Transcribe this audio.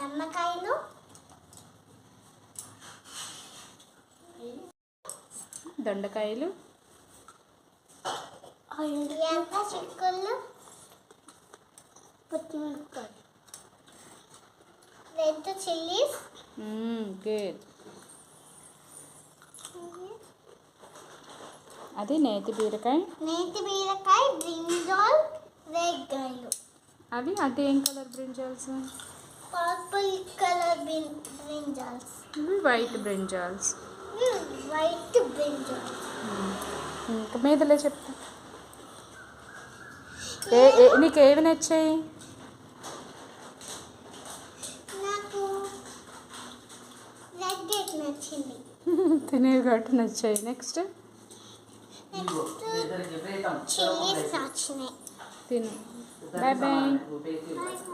దమ్మకాయలు, దొండకాయలు, చిక్కుళ్ళు, పచ్చిమిరపకాయలు, రెడ్ చిల్లీస్, గుడ్. అది నేతి బీరకాయ, బ్రింజాల్, రేగ్గాయలు. అవి అదేం colour brinjals? Purple colour brinjals. ఇవి వైట్ బ్రింజాల్స్. White brinjals. ఇంకా మీదలే చెప్తా. నీకు ఏవి నచ్చాయి? నాకు రెడ్ నచ్చింది. తినేవి కాబట్టి నచ్చాయి. నెక్స్ట్ చిల్లీస్ నచ్చినాయి. తిను. Bye bye.